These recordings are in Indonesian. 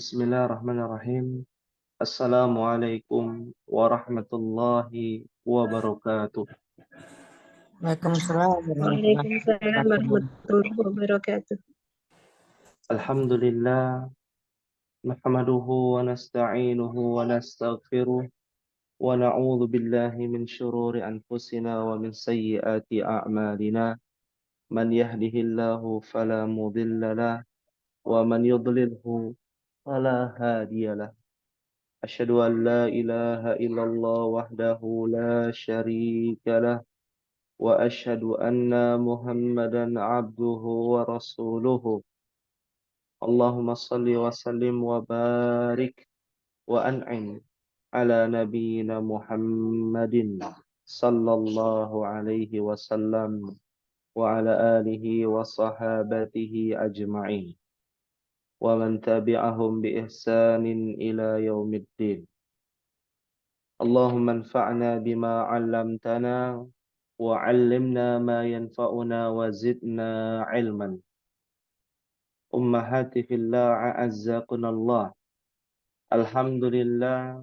Bismillahirrahmanirrahim. Assalamualaikum warahmatullahi wabarakatuh. Waalaikumsalam warahmatullahi Waalaikumsalam wabarakatuh. warahmatullahi wabarakatuh. Alhamdulillah, nahmaduhu wa nasta'inuhu wa nastaghfiruh wa na'udzu billahi min syururi anfusina wa min sayyiati a'malina. Man yahdihillahu fala mudilla lah wa man yudlilhu fala hadiyalah. Asyhadu an la ilaha illallah wahdahu la syarika lah wa asyhadu anna Muhammadan abduhu wa rasuluhu. Allahumma salli wa sallim wa barik wa an'im ala nabiyyina Muhammadin sallallahu alaihi wasallam wa ala alihi wa sahabatihi ajma'in wa man tabi'ahum bi ihsanin ila yaumiddin. Allahumma anfa'na bima 'allamtana wa 'allimna ma yanfa'una wa zidna 'ilman. Ummahati fillah a'azzakunallah. Alhamdulillah,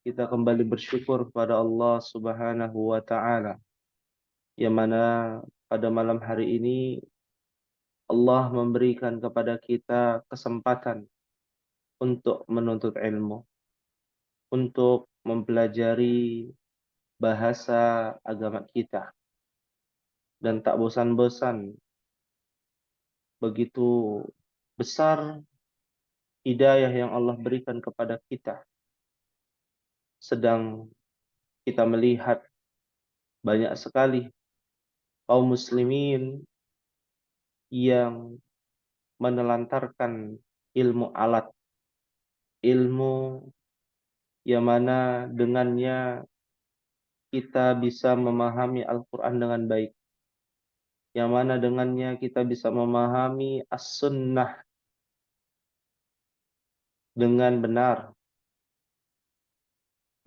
kita kembali bersyukur kepada Allah Subhanahu wa taala, yang mana pada malam hari ini Allah memberikan kepada kita kesempatan untuk menuntut ilmu, untuk mempelajari bahasa agama kita, dan tak bosan-bosan. Begitu besar hidayah yang Allah berikan kepada kita. Sedang kita melihat banyak sekali kaum muslimin yang menelantarkan ilmu alat, ilmu yang mana dengannya kita bisa memahami Al-Quran dengan baik, yang mana dengannya kita bisa memahami As-Sunnah dengan benar,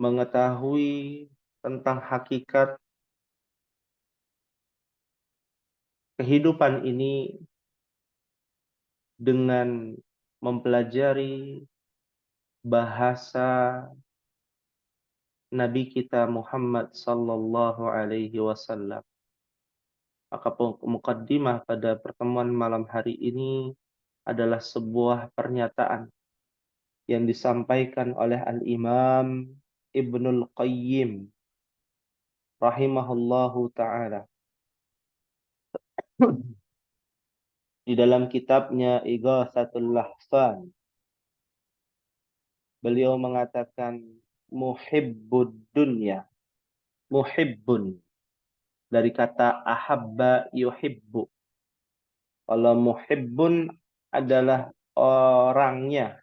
mengetahui tentang hakikat kehidupan ini dengan mempelajari bahasa Nabi kita Muhammad sallallahu alaihi wasallam. Maka mukaddimah pada pertemuan malam hari ini adalah sebuah pernyataan yang disampaikan oleh Al-Imam Ibnul Qayyim rahimahullahu ta'ala di dalam kitabnya Ighatsatul Lahfan. Beliau mengatakan muhibbud dunya, muhibbun dari kata ahabba yuhibbu. Kalau muhibbun adalah orangnya,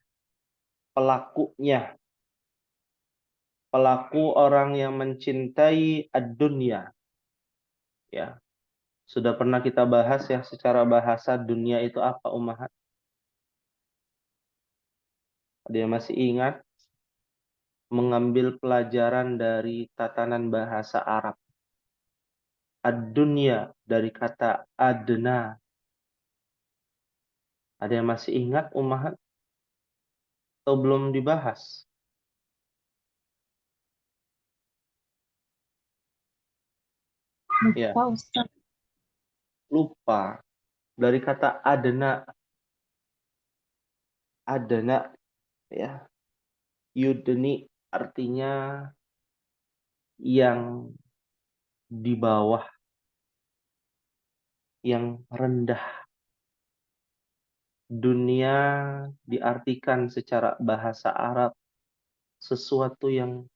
pelakunya, pelaku orang yang mencintai ad-dunya. Ya, sudah pernah kita bahas ya secara bahasa dunia itu apa, Ummahat? Ada yang masih ingat? Mengambil pelajaran dari tatanan bahasa Arab. Ad-dunya dari kata adna. Ada yang masih ingat, Ummahat? Atau belum dibahas? Ya, Ustaz. lupa. Dari kata adna. Adna, ya. Yudni artinya yang di bawah, yang rendah. Dunia diartikan secara bahasa Arab sesuatu yang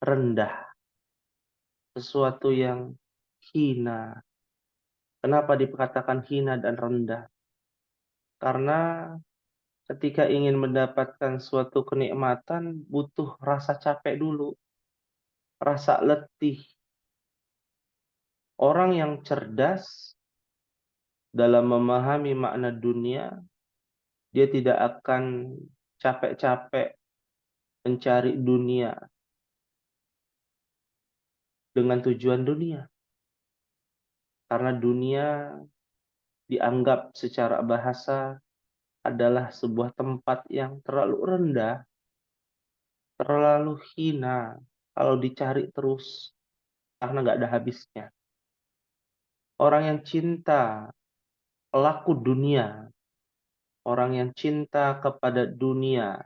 rendah, sesuatu yang hina. Kenapa dikatakan hina dan rendah? Karena ketika ingin mendapatkan suatu kenikmatan butuh rasa capek dulu, rasa letih. Orang yang cerdas dalam memahami makna dunia, dia tidak akan capek-capek mencari dunia dengan tujuan dunia. Karena dunia dianggap secara bahasa adalah sebuah tempat yang terlalu rendah, terlalu hina, kalau dicari terus, karena nggak ada habisnya. Orang yang cinta pelaku dunia, orang yang cinta kepada dunia,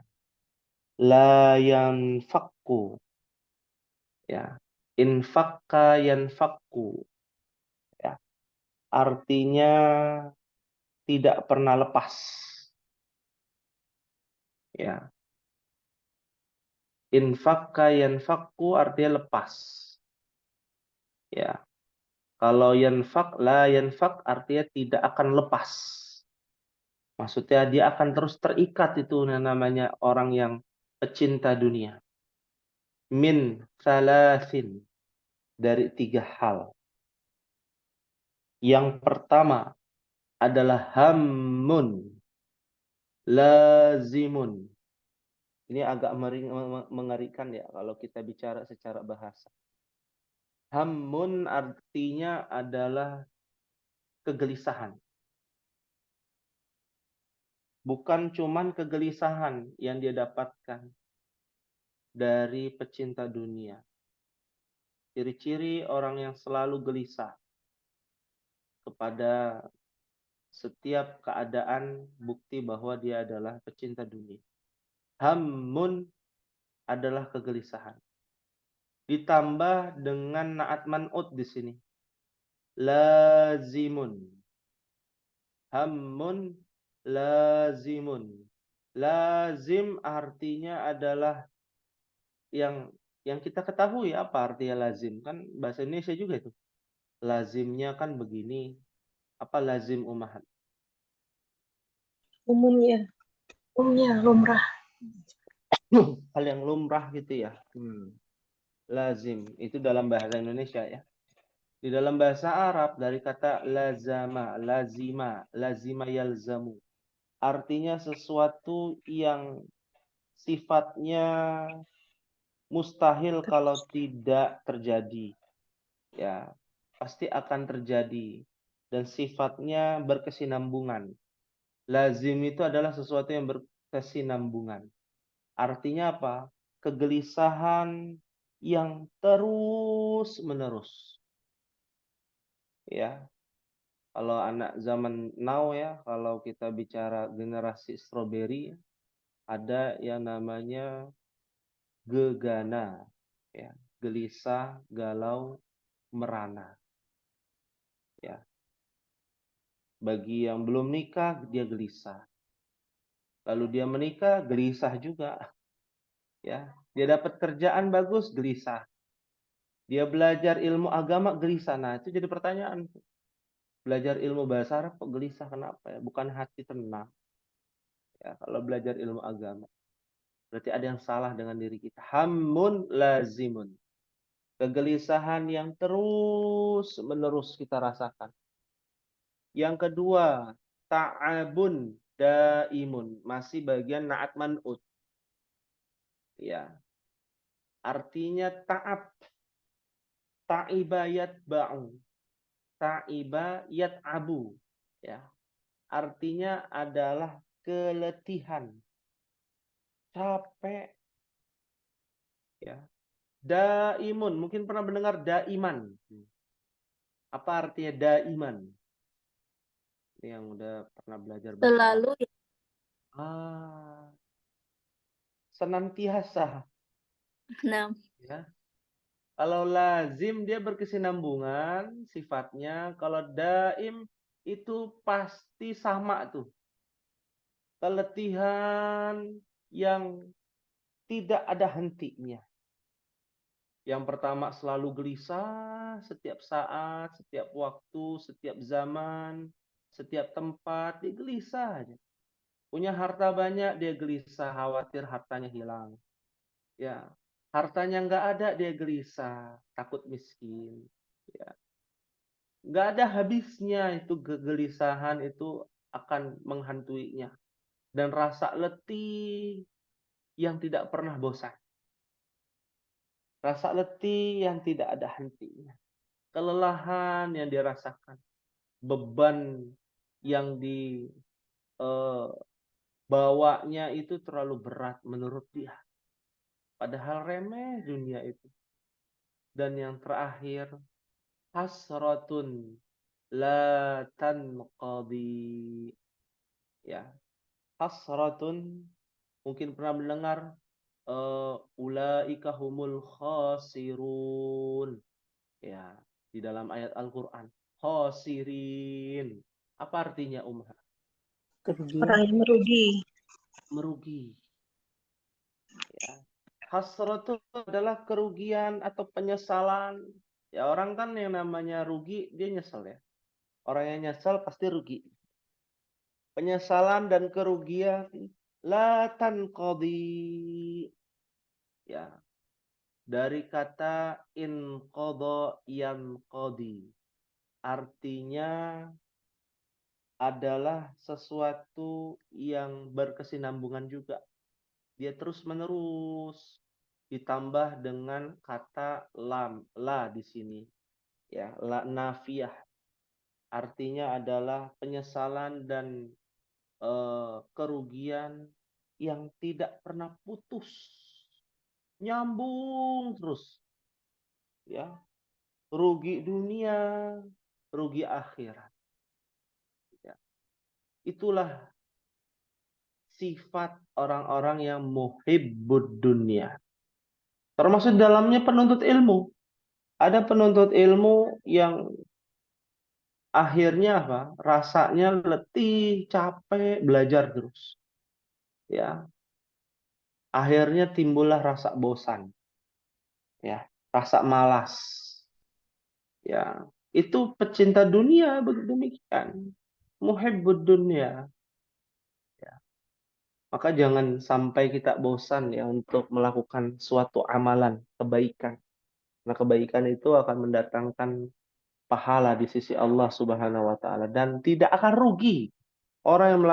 la yanfakku, ya, infakka yanfakku, ya, artinya tidak pernah lepas, ya. Infakka yanfakku artinya lepas, ya. Kalau yanfak, la yanfak artinya tidak akan lepas. Maksudnya dia akan terus terikat, itu namanya orang yang pecinta dunia. Min thalathin, dari 3 hal. Yang pertama adalah hammun lazimun. Ini agak mengerikan ya kalau kita bicara secara bahasa. Hammun artinya adalah kegelisahan. Bukan cuman kegelisahan yang dia dapatkan dari pecinta dunia. Ciri-ciri orang yang selalu gelisah kepada setiap keadaan, bukti bahwa dia adalah pecinta dunia. Hammun adalah kegelisahan. Ditambah dengan naat man'ut di sini. Lazimun. Hammun lazimun. Lazim artinya adalah yang kita ketahui. Apa artinya lazim? Kan bahasa Indonesia juga itu. Lazimnya kan begini. Apa lazim umahat? Umumnya lumrah. Hal yang lumrah gitu ya. Lazim itu dalam bahasa Indonesia ya. Di dalam bahasa Arab dari kata lazama, lazima, lazima yalzamu. Artinya sesuatu yang sifatnya mustahil kalau tidak terjadi. Ya, pasti akan terjadi dan sifatnya berkesinambungan. Lazim itu adalah sesuatu yang berkesinambungan. Artinya apa? Kegelisahan yang terus-menerus. Ya, kalau anak zaman now ya, kalau kita bicara generasi strawberry, ada yang namanya gegana, ya, gelisah, galau, merana. Ya, bagi yang belum nikah dia gelisah. Lalu dia menikah gelisah juga. Ya, dia dapat kerjaan bagus gelisah. Dia belajar ilmu agama gelisah. Nah, itu jadi pertanyaan. Belajar ilmu bahasa Arab kok gelisah, kenapa ya? Bukan hati tenang. Ya, kalau belajar ilmu agama. Berarti ada yang salah dengan diri kita. Hammun lazimun. Kegelisahan yang terus menerus kita rasakan. Yang kedua, ta'abun daimun. Masih bagian na'at man'ut. Ya. Artinya ta'ab. Ta'iba yatba'u. Ta'iba yat'abu. Ya. Artinya adalah keletihan. Capek. Ya. Daimun. Mungkin pernah mendengar daiman. Apa artinya daiman? Ini yang udah pernah belajar bahasa Arab. Selalu Senantiasa. nah, Ya. Kalau lazim dia berkesinambungan sifatnya. Kalau daim itu pasti sama tuh. Keletihan yang tidak ada hentinya. Yang pertama selalu gelisah setiap saat, setiap waktu, setiap zaman, setiap tempat, dia gelisah aja. Punya harta banyak, dia gelisah, khawatir hartanya hilang. Ya, hartanya nggak ada, dia gelisah, takut miskin. Ya, nggak ada habisnya itu kegelisahan itu akan menghantuinya. Dan rasa letih yang tidak pernah bosan. Rasa letih yang tidak ada hentinya. Kelelahan yang dirasakan. Beban yang bawanya itu terlalu berat menurut dia. Padahal remeh dunia itu. Dan yang terakhir, hasratun la tanqadi. Ya, hasratun, mungkin pernah mendengar ulaika humul khasirun. Ya, di dalam ayat Al-Qur'an. Khasirin. Apa artinya, Umar? Orang yang merugi. Merugi. Ya. Hasrat itu adalah kerugian atau penyesalan. Ya, orang kan yang namanya rugi, dia nyesel ya. Orang yang nyesel pasti rugi. Penyesalan dan kerugian la tanqadi. Ya, dari kata inqadha yanqadi. Artinya adalah sesuatu yang berkesinambungan juga. Dia terus menerus, ditambah dengan kata lam, la di sini. Ya, la nafiyah. Artinya adalah penyesalan dan kerugian yang tidak pernah putus. Nyambung terus. Ya, rugi dunia, rugi akhirat. Ya. Itulah sifat orang-orang yang muhibbud dunia. Termasuk dalamnya penuntut ilmu. Ada penuntut ilmu yang akhirnya apa? Rasanya letih, capek, belajar terus. Ya, akhirnya timbullah rasa bosan. Ya, rasa malas. Ya, itu pecinta dunia demikian. Muhibbud dunia. Ya. Maka jangan sampai kita bosan ya untuk melakukan suatu amalan kebaikan. Nah, kebaikan itu akan mendatangkan pahala di sisi Allah Subhanahu wa taala dan tidak akan rugi orang yang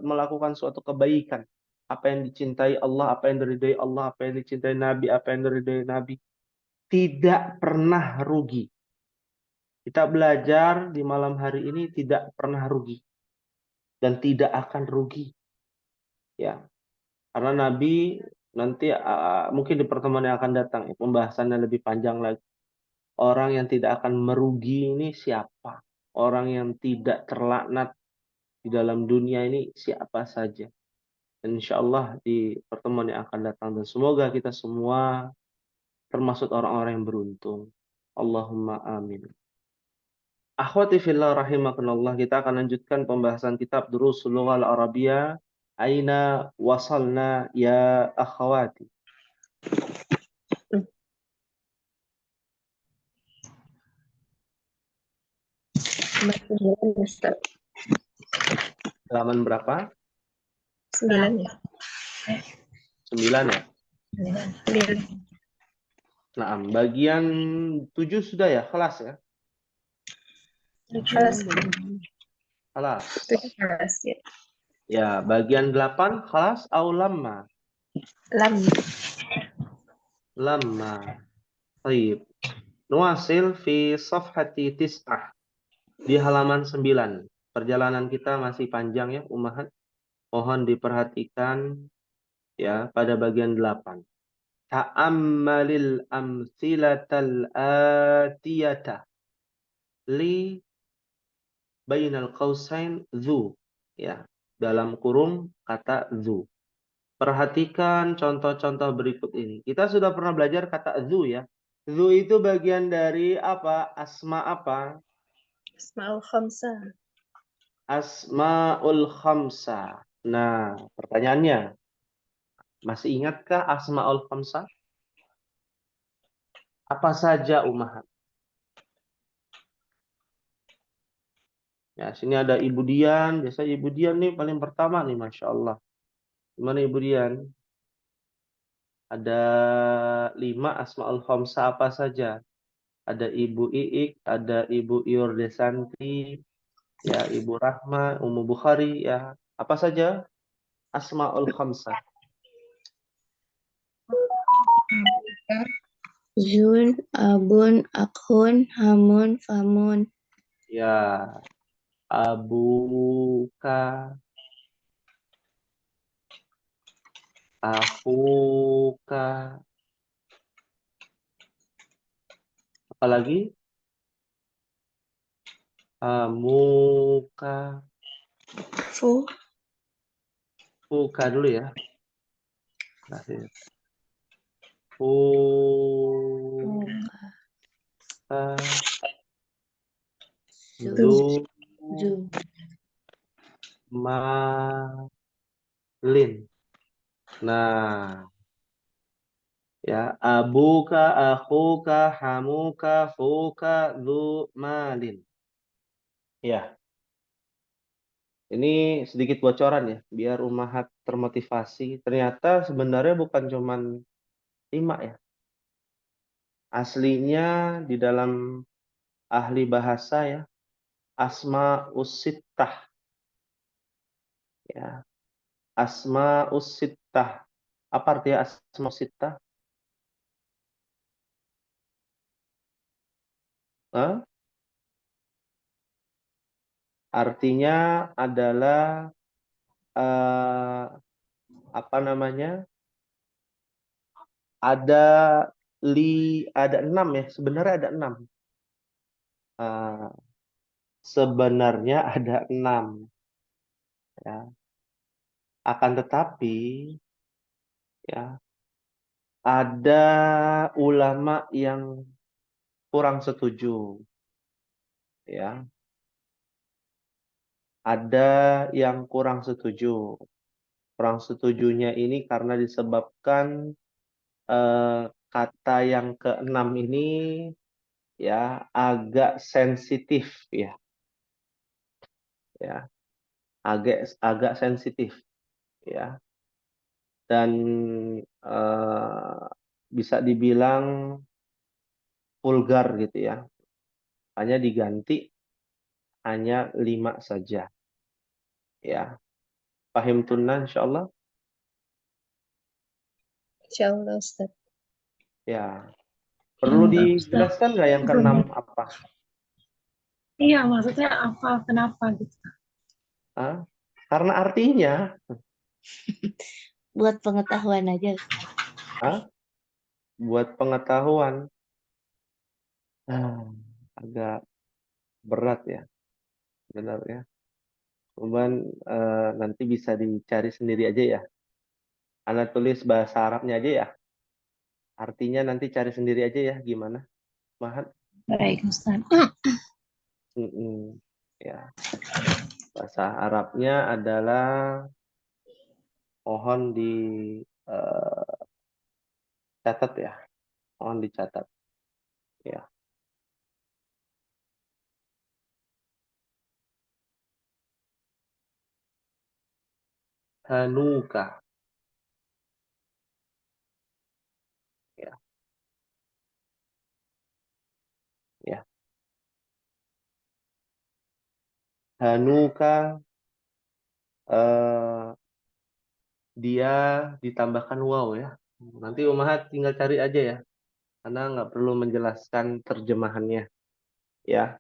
melakukan suatu kebaikan. Apa yang dicintai Allah, apa yang diridhai Allah, apa yang dicintai Nabi, apa yang diridhai Nabi, tidak pernah rugi. Kita belajar di malam hari ini tidak pernah rugi dan tidak akan rugi. Ya, karena Nabi nanti mungkin di pertemuan yang akan datang pembahasannya lebih panjang lagi. Orang yang tidak akan merugi ini siapa? Orang yang tidak terlaknat di dalam dunia ini siapa saja? Dan insya Allah di pertemuan yang akan datang. Dan semoga kita semua termasuk orang-orang yang beruntung. Allahumma amin. Akhwati fillah rahimakumullah, kita akan lanjutkan pembahasan kitab Durusul Lughal Arabiyah. Aina wasalna ya akhwati. Ustaz. Halaman berapa? 9 ya? 9 ya? 9. Nah, bagian 7 sudah ya? Kelas ya? Kelas Kelas. 7 kelas ya. Ya, bagian 8 kelas au lamma. Lam. Lamma. Baik. Nuasil fi safhati tis'ah. Di halaman 9. Perjalanan kita masih panjang ya, Ummahat. Mohon diperhatikan ya pada bagian 8. Ta'ammalil amsilatal atiyata li bainal qausain zu. Ya, dalam kurung kata zu. Perhatikan contoh-contoh berikut ini. Kita sudah pernah belajar kata zu ya. Zu itu bagian dari apa? Asma apa? Asmaul khamsah. Asmaul khamsah. Nah, pertanyaannya, masih ingatkah Asmaul khamsah? Apa saja Ummahat? Ya, sini ada Ibu Dian. Biasa Ibu Dian nih paling pertama nih, Masya Allah. Gimana Ibu Dian? Ada 5 Asmaul khamsah apa saja? Ada Ibu Iik, ada Ibu Iordesanti, ya Ibu Rahma, Ummu Bukhari, ya apa saja Asmaul khamsah? Zun, abun, akhun, hamun, famun. Ya, abuka, Akhuka. Apalagi? Amuka. Fu. Fuka dulu ya. Terakhir. Fu. Fuka. Zu. Zu. Zu. Malin. Nah, ya, abuka, akhuka, hamuka, fuka, dzu malin. Ya, ini sedikit bocoran ya, biar Umahat termotivasi. Ternyata sebenarnya bukan cuman 5 ya. Aslinya di dalam ahli bahasa ya, asma usittah ya. Asma usittah. Apa artinya asma usittah? Hah? Artinya adalah eh, apa namanya? Ada ada 6 ya. Sebenarnya ada 6. Eh, sebenarnya ada 6 ya. Akan tetapi ya ada ulama yang kurang setuju ya. Ada yang kurang setuju. Kurang setujunya ini karena disebabkan kata yang keenam ini ya agak sensitif ya, ya agak agak sensitif ya, dan bisa dibilang vulgar gitu ya. Hanya diganti hanya 5 saja ya. Paham tunan insyaallah Insyaallah Ustaz. ya. Perlu Enggak, Ustaz. dijelaskan nggak yang keenam apa? Iya, maksudnya apa, kenapa gitu. Hah? Karena artinya Buat pengetahuan aja. hah? Buat pengetahuan. Agak berat ya, benar ya. Cuman nanti bisa dicari sendiri aja ya. Anda tulis bahasa Arabnya aja ya. Artinya nanti cari sendiri aja ya gimana, Mahat. Baik, Ustaz. Ya, bahasa Arabnya adalah mohon catat ya, mohon dicatat ya. Hanuka ya, ya. Hanuka eh, dia ditambahkan waw ya. Nanti Umahat tinggal cari aja ya, karena nggak perlu menjelaskan terjemahannya ya,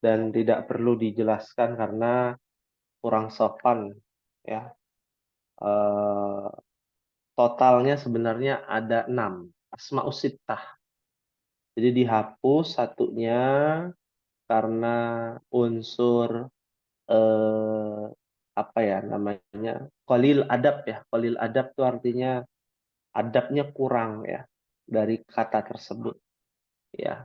dan tidak perlu dijelaskan karena kurang sopan ya. Eh, totalnya sebenarnya ada 6 asmaus sittah. Jadi dihapus satunya karena unsur eh, apa ya namanya, qalil adab ya. Qalil adab itu artinya adabnya kurang ya dari kata tersebut ya.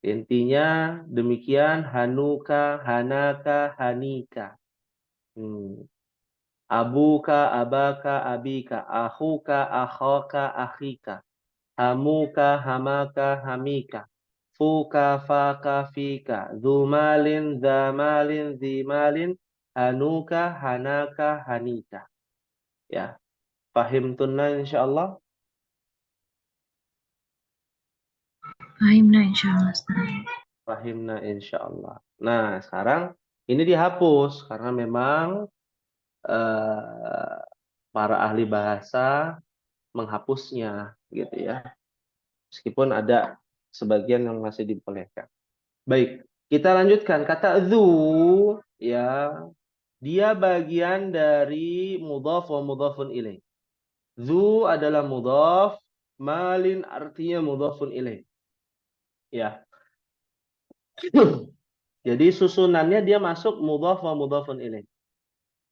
Intinya demikian, hanuka, hanaka, hanika. Abuka, abaka, abika, akhuka, akhaka, akhika, hamuka, hamaka, hamika, fuka, faka, fika, zumalin, zamalin, zimalin, hanuka, hanaka, hanika. Ya, pahim tunna insyaallah. Fahimna insyaallah, Ustaz. Fahimna insyaallah. Nah, sekarang ini dihapus karena memang eh, para ahli bahasa menghapusnya gitu ya. Meskipun ada sebagian yang masih dibolehkan. Baik, kita lanjutkan kata dzu ya. Dia bagian dari mudhaf wa mudhafun ilaih. Zu adalah mudhaf, malin artinya mudhafun ilaih. Ya. Jadi susunannya dia masuk mudhaf wa mudhafun ilaih.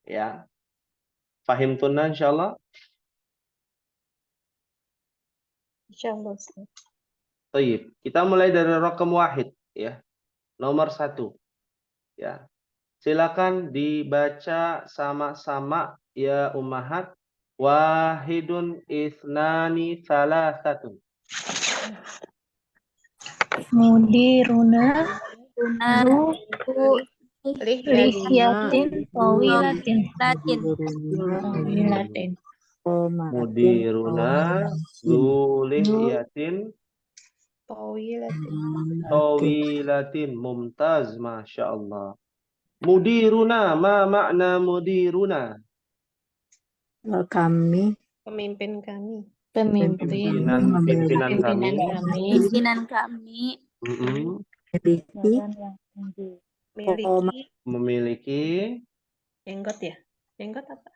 Ya. Fahim tunna insyaallah. Insyaallah Ustaz. Baik. Kita mulai dari raqam wahid ya. Nomor 1. Ya. Silakan dibaca sama-sama ya ummahat. Wahidun isnani salasatun. Mudiruna Tuna zu lihyatin tawilatin. Latin. Tawilatin. Mudiruna zulihyatin tawilatin. Mumtaz, Masya Allah. Mudiruna, ma makna mudiruna? Kami Pemimpin kami. Pimpinan kami. Pimpinan kami Mm-mm. Miliki Memiliki jenggot ya? Jenggot apa?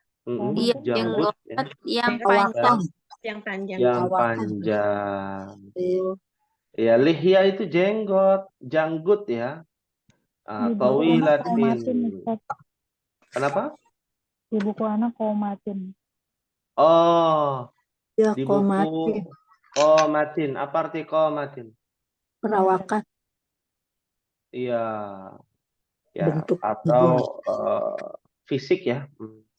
iya janggut jenggot ya. yang panjang. Yang panjang. Yang panjang. Ya, lihya itu jenggot, janggut ya. Tawilatin. Kenapa? Di buku anak komatin. Oh, ya di komatin buku qomatin. Apa arti qomatin? perawakan Iya, ya bentuk atau fisik ya,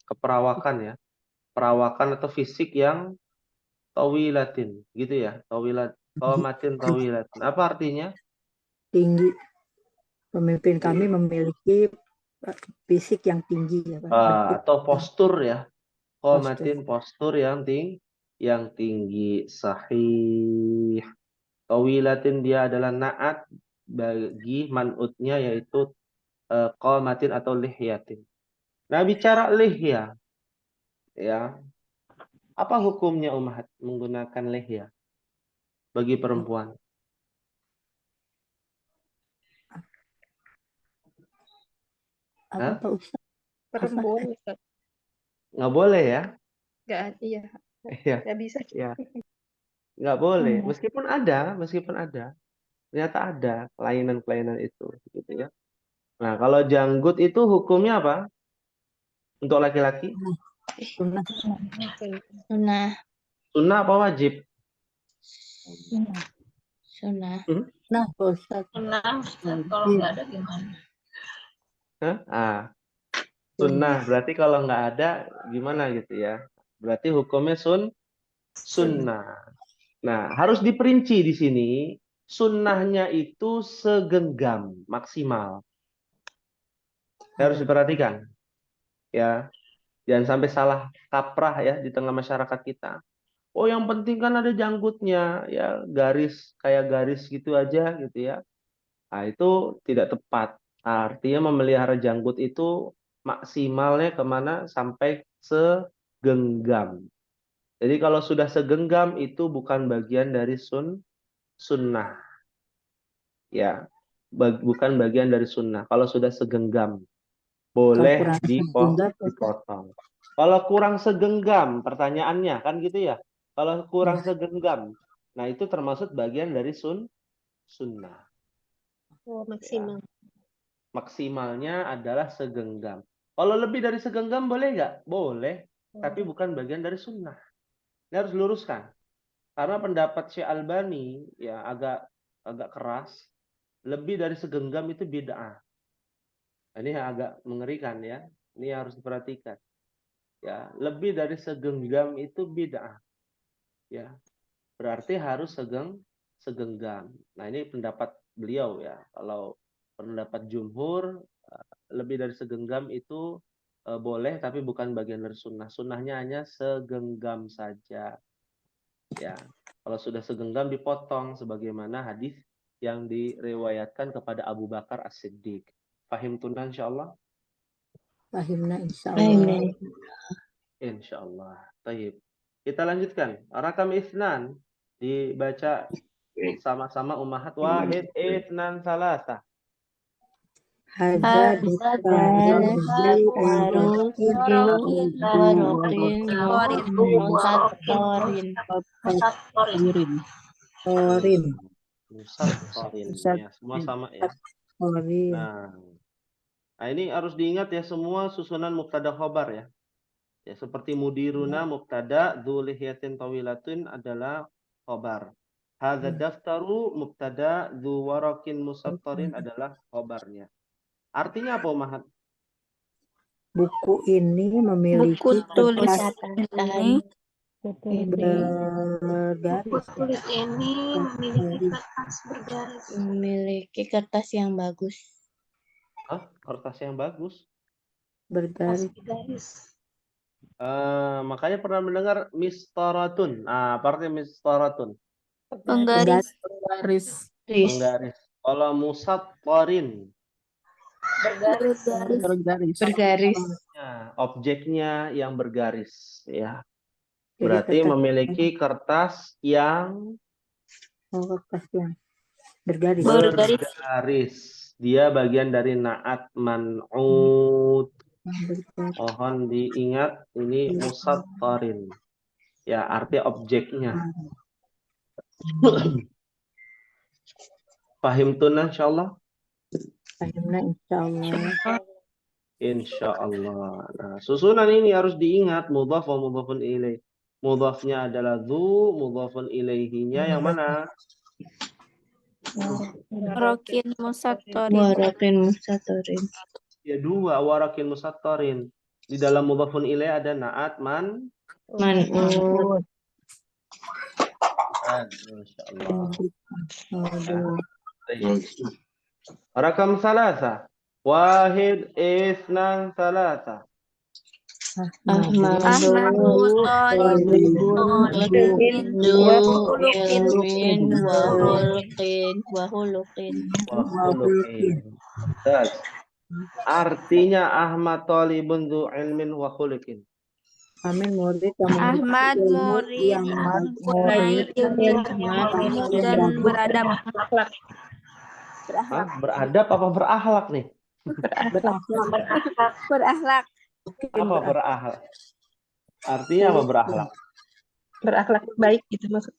keperawakan ya. Perawakan atau fisik yang tawilatin, gitu ya. Tawilat, qomatin tawilatin. Apa artinya? tinggi. Pemimpin kami memiliki fisik yang tinggi ya Pak. Atau postur ya. Qomatin postur yang tinggi. Sahih. Tawilatin dia adalah naat bagi man'utnya yaitu qomatin atau lihyatin. Nah, bicara lihya ya. Apa hukumnya ummahat menggunakan lihya bagi perempuan? Apa Pak Ustaz? Perempuan Ustaz. Nggak boleh ya? Nggak, iya. Iya. Nggak bisa. Ya. Nggak boleh. Meskipun ada. Ternyata ada kelainan-kelainan itu. Gitu ya. Nah, kalau janggut itu hukumnya apa? Untuk laki-laki? Sunnah. Sunnah. Sunnah apa wajib? Sunnah. Nah Pak Ustaz. Nah, kalau nggak ada gimana? Sunnah. Berarti kalau nggak ada gimana gitu ya? Berarti hukumnya sunnah. Nah, harus diperinci di sini. Sunnahnya itu segenggam maksimal. Harus diperhatikan. Ya, jangan sampai salah kaprah ya di tengah masyarakat kita. Oh, yang penting kan ada janggutnya, ya garis kayak garis gitu aja gitu ya. Nah, itu tidak tepat. Artinya memelihara janggut itu maksimalnya kemana? Sampai segenggam. Jadi kalau sudah segenggam itu bukan bagian dari sunnah. Ya, bukan bagian dari sunnah. Kalau sudah segenggam, boleh dipotong. Kalau kurang segenggam, pertanyaannya kan gitu ya. Kalau kurang segenggam, nah itu termasuk bagian dari sunnah. Oh, maksimal. Ya. Maksimalnya adalah segenggam. Kalau lebih dari segenggam boleh nggak? Boleh, tapi bukan bagian dari sunnah. Ini harus luruskan. Karena pendapat Syekh Albani ya agak keras. Lebih dari segenggam itu bid'ah. Ini agak mengerikan ya. Ini harus diperhatikan. Ya, lebih dari segenggam itu bid'ah. Ya. Berarti harus segenggam. Nah, ini pendapat beliau ya. Kalau pendapat jumhur lebih dari segenggam itu boleh tapi bukan bagian dari sunnah. Sunnahnya hanya segenggam saja. Ya. Kalau sudah segenggam dipotong sebagaimana hadis yang diriwayatkan kepada Abu Bakar As-Siddiq. Fahim tunan insyaallah? Fahimna insyaallah. Insyaallah. Taib. Kita lanjutkan. Rakam isnan dibaca sama-sama ummahat. Wahid isnan salasa. Hada Hada daftarun daftarun Warokin warokin Warokin musatorin. Musatorin. Torin. Musaffarin. Ya, semua sama ya. Torin. Nah, ini harus diingat ya, semua susunan mubtada khobar ya. Ya, seperti mudiruna mubtada, dzulihyatin tawilatun adalah khobar. Hadza daftaru mubtada, dzu warakin musattarin adalah khobarnya. Artinya apa, Mahat? Buku ini memiliki Buku tulis kertas ini bergaris. Tulis ini memiliki kertas bergaris. memiliki kertas yang bagus. Hah? Kertas yang bagus. Bergaris. Bergaris. Makanya pernah mendengar mistaratun. Nah, apa artinya mistaratun? Penggaris. Penggaris. Kalau musattarin, Bergaris. ya, objeknya yang bergaris ya. Jadi Berarti kertas memiliki kertas yang kertas yang bergaris. bergaris. Dia bagian dari naat man'ut. Mohon diingat ini musattarin. Ya, arti objeknya. Pahim tunan insyaallah? Fahimna insyaallah. Insyaallah. Nah, susunan ini harus diingat, mudhaf wa mudhafun ilaih. Mudhafnya adalah dzu, mudhafun ilaihinya yang mana? Warokin musatorin. Warokin musatorin. Ya, dua, warakin musattarin. Di dalam mudhafun ilaih ada naat man. Man'ut. Insyaallah. Rakam salasa. Wahid, isnan, salasa. Ahmadu. Ilmin. Wahulukin. Artinya Ahmad talibun dzu ilmin wa khuluqin. Amin murid yang Ahmad murid yang mempunyai ilmu dan beradab. Beradab apa berakhlak nih? Berakhlak. Apa berakhlak? Artinya apa berakhlak? Berakhlak baik gitu maksud.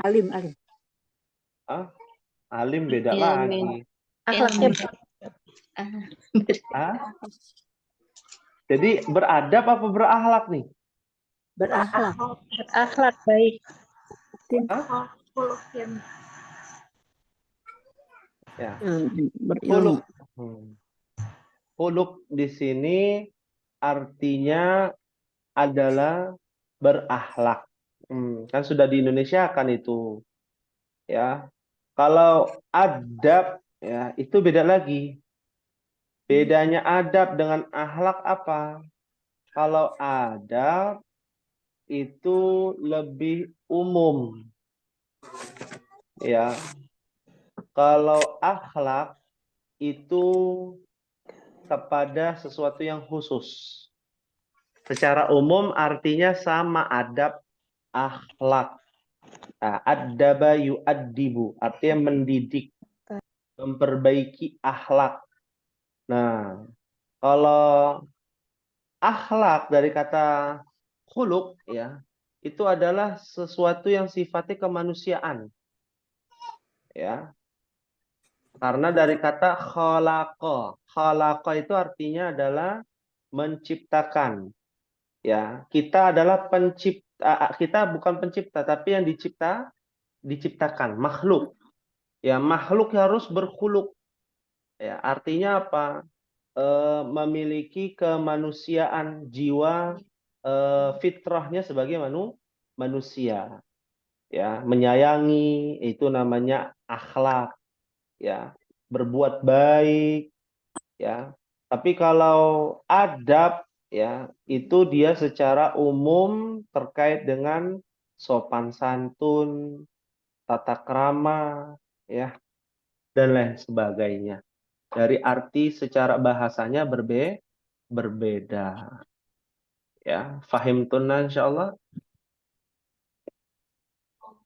alim. Alim beda Ilmin. lagi. Akhlaknya Jadi beradab apa berakhlak nih? Berakhlak. akhlak baik. Khuluqin. Ya. Khuluq. Khuluq di sini artinya adalah berakhlak. Kan sudah di Indonesia kan itu. Ya. Kalau adab ya itu beda lagi. Bedanya adab dengan akhlak apa? Kalau adab itu lebih umum. Ya. Kalau akhlak itu kepada sesuatu yang khusus. Secara umum artinya sama adab, akhlak. Nah, addaba yu'addibu, artinya mendidik, memperbaiki akhlak. Nah, kalau akhlak dari kata khuluq ya, itu adalah sesuatu yang sifatnya kemanusiaan. Ya. Karena dari kata khalaqa. Khalaqa itu artinya adalah menciptakan. Ya, kita adalah pencipta, kita bukan pencipta tapi yang diciptakan, makhluk. Ya, makhluk harus berkhuluk. Ya, artinya apa? Memiliki kemanusiaan, jiwa fitrahnya sebagai manusia. Ya, menyayangi itu namanya akhlak. Ya, berbuat baik. Ya. Tapi kalau adab ya, itu dia secara umum terkait dengan sopan santun, tata krama, ya, dan lain sebagainya. Dari arti secara bahasanya berbeda. Ya, fahim tunna insyaallah.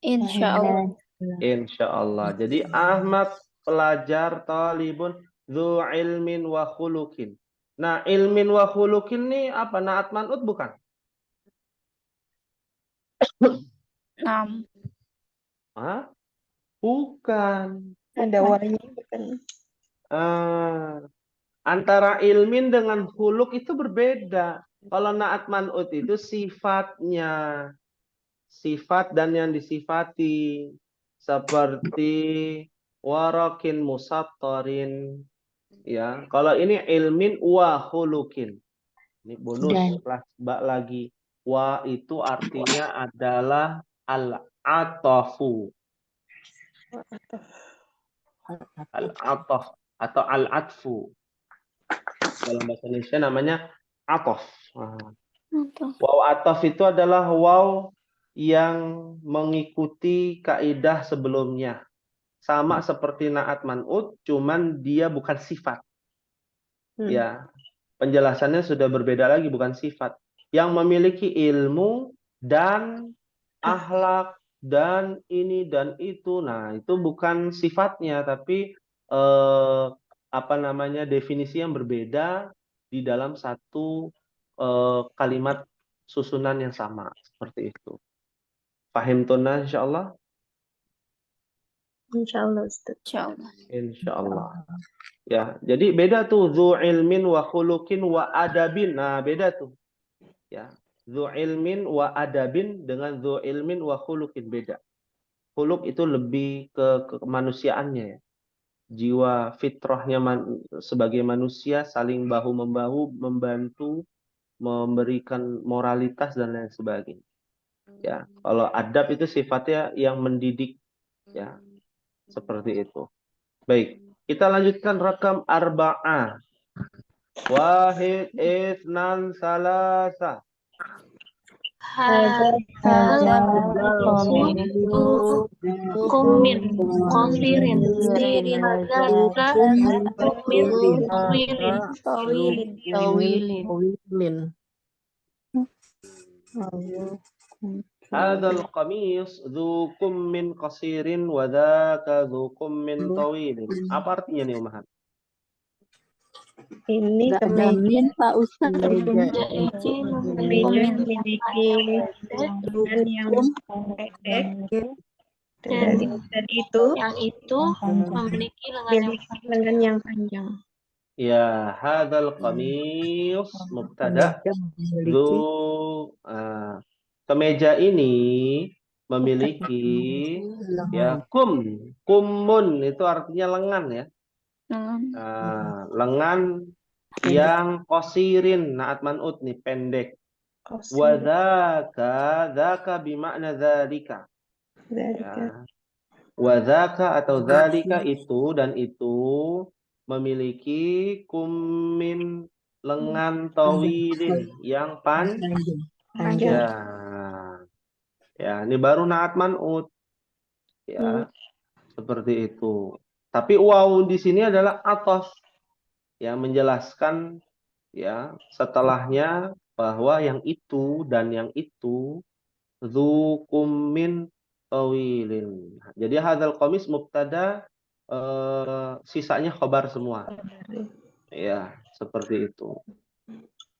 Insyaallah. Insyaallah. Jadi Ahmad pelajar talibun Dzu ilmin wa khuluqin. Nah, ilmin wa khuluqin nih apa? Naat man'ut bukan? Nam. Hah? Bukan. Ada wanya bukan? Antara ilmin dengan khuluq itu berbeda. Kalau naat man'ut itu sifatnya. Sifat dan yang disifati. Seperti warakin musattarin. Ya, kalau ini ilmin wa khuluqin. Ini bonus Dan. plus bak lagi. Wa itu artinya adalah al-atafu. Al-ataf atau al-atfu. Dalam bahasa Indonesia namanya atof. Waw atof itu adalah waw yang mengikuti kaidah sebelumnya. Sama seperti naat man'ut, cuman dia bukan sifat. Ya, penjelasannya sudah berbeda lagi, bukan sifat. Yang memiliki ilmu dan akhlak dan ini dan itu. Nah, itu bukan sifatnya, tapi definisi yang berbeda di dalam satu kalimat susunan yang sama, seperti itu. Paham tuna insyaallah? Insyaallah Ustaz. Insyaallah. Insyaallah. Ya, jadi beda tuh dzu ilmin wa khuluqin wa adabin. Nah, beda tuh. Ya, dzu ilmin wa adabin dengan dzu ilmin wa khuluqin beda. Khuluq itu lebih ke kemanusiaannya ya. Jiwa fitrahnya sebagai manusia saling bahu-membahu, membantu, memberikan moralitas dan lain sebagainya. Ya, kalau adab itu sifatnya yang mendidik ya. Seperti itu. Baik, kita lanjutkan rakam arba'ah. Wahid, itsnan, salasa. Kumin, kofirin, dirin, hadza, kumin, tawilin, Tawilin. Hadzal qamis dzu kummin qasirin wa dzaka dzu kummin tawilin. Apa artinya nih, Umahat? Ini Nggak kemeja jamin Pak Ustadz. kemeja ini memiliki lengan yang pendek dan itu yang itu memiliki lengan yang panjang. Ya, hadzal qamis mubtada. Dzu kemeja ini memiliki ya kumun itu artinya lengan ya. Lengan yang qasirin, naat man'ut nih pendek. Wa dzaka bimakna dzalika. Ya. Wa dzaka atau dzalika itu dan itu memiliki kumin lengan tawilin yang panjang. Ya, ini baru naat man'ut. Ya, seperti itu. Tapi waw di sini adalah atos. Ya, menjelaskan ya setelahnya bahwa yang itu dan yang itu dzukum min tawilin. Jadi hadzal qamis mubtada, sisanya khabar semua. Ya, seperti itu.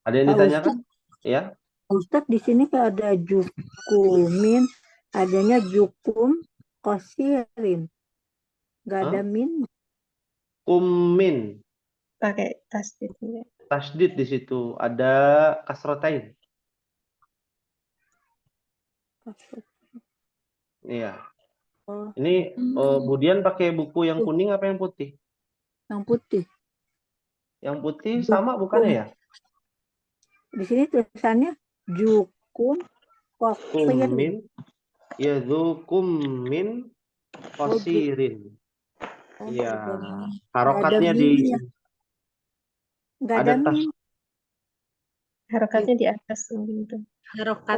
Ada yang ditanyakan? Ya. Ustadz di sini ada jukumin, adanya jukum kosirin, nggak ada min. Kumin. pakai tasdid. Tasdid di situ ada kasrotain. Iya. Ini Budian pakai buku yang kuning apa yang putih? Yang putih. Yang putih sama bukannya ya? Di sini tulisannya jukum kosirin. Kumin. Ya min kosirin. Iya. Harokatnya di Nggak ada min. Harokatnya di atas gitu. Harokat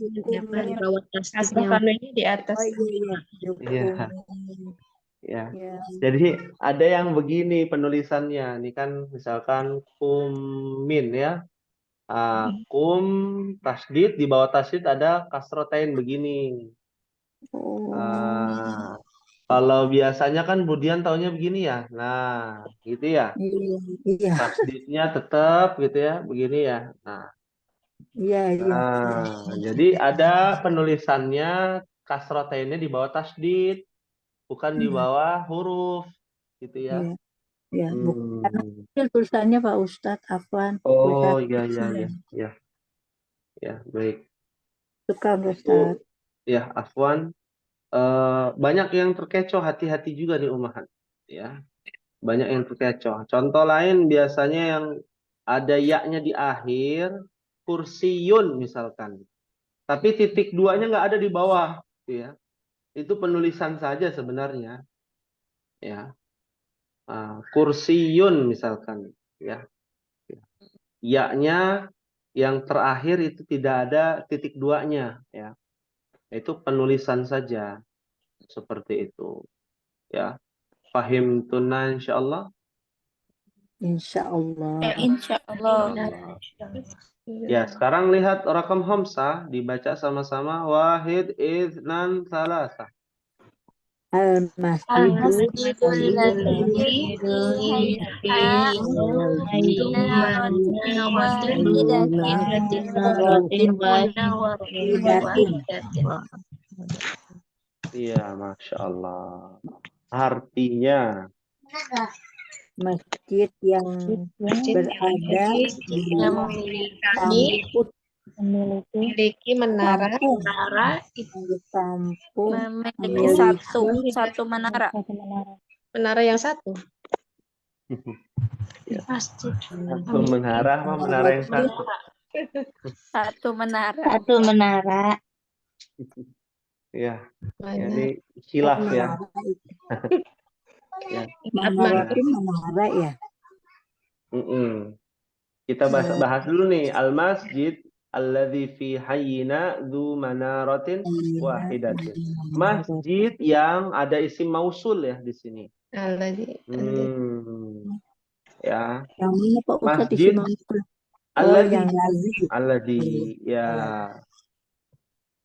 jukumin. Asmakannya di atas. Iya. Ya. Jadi ada yang begini penulisannya. Ini kan misalkan kumin ya. Kum tasdid, di bawah tasdid ada kasrotain begini. Kalau biasanya kan Budian taunya begini ya. Nah, gitu ya. Iya, iya, Tasdidnya tetap gitu ya, begini ya. Nah, iya, iya. jadi ada penulisannya kasrotainnya di bawah tasdid, bukan di Iya, bawah huruf, gitu ya. iya, iya. Bukan Hmm. kecil tulisannya Pak Ustadz Afwan. Oh, Tulisan iya, iya, kecil. iya, ya, ya, baik. Suka Itu Ustadz. ya, Afwan. Banyak yang terkecoh, hati-hati juga nih umahan. Ya, banyak yang terkecoh. Contoh lain biasanya yang ada yaknya di akhir, kursiyun misalkan. Tapi titik duanya nggak ada di bawah, gitu ya. Itu penulisan saja sebenarnya, ya. Kursiyun misalkan, ya. Yaknya yang terakhir itu tidak ada titik duanya, ya. Itu penulisan saja, seperti itu, ya. Fahim tunna insyaallah. Insya Allah. Insya Allah. Ya, sekarang lihat rakam hamsah dibaca sama-sama wahid idnan salasa. Al-Masjidul Al-Masjidul ladzi Iya, Masya Allah. Artinya, masjid yang berada di kampus memiliki menara kampung itu di kampung memiliki satu menara. menara yang satu. Masjid. satu menara apa menara yang satu? Satu menara. Satu menara. Ya, Mana? ini khilaf ya. Ya. menara itu menara ya. Kita bahas dulu nih al-masjid alladzi fi hayyina dzu manaratin wahidatin. Masjid yang ada isim mausul ya di sini. Ya. Yang mana Pak Ustadz Masjid yang lazi. alladzi ya.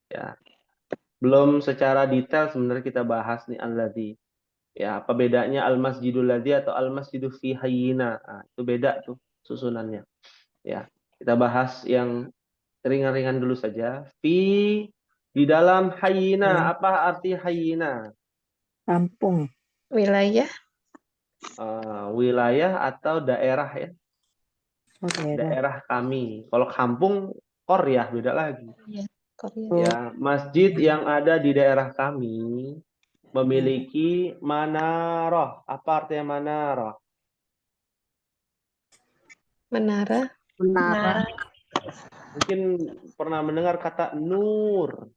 Ya. Belum secara detail sebenarnya kita bahas nih alladzi. Ya, apa bedanya al-masjidul ladzi atau al-masjidu fi hayyina? Nah, itu beda tuh susunannya. Ya, kita bahas yang ringan-ringan dulu saja. Di dalam hayyina, apa arti hayyina? Kampung. Wilayah. Wilayah atau daerah ya. Daerah kami. Kalau kampung, qaryah beda lagi. Ya, masjid yang ada di daerah kami memiliki manarah. Apa artinya manarah? Menara. Mungkin pernah mendengar kata nur.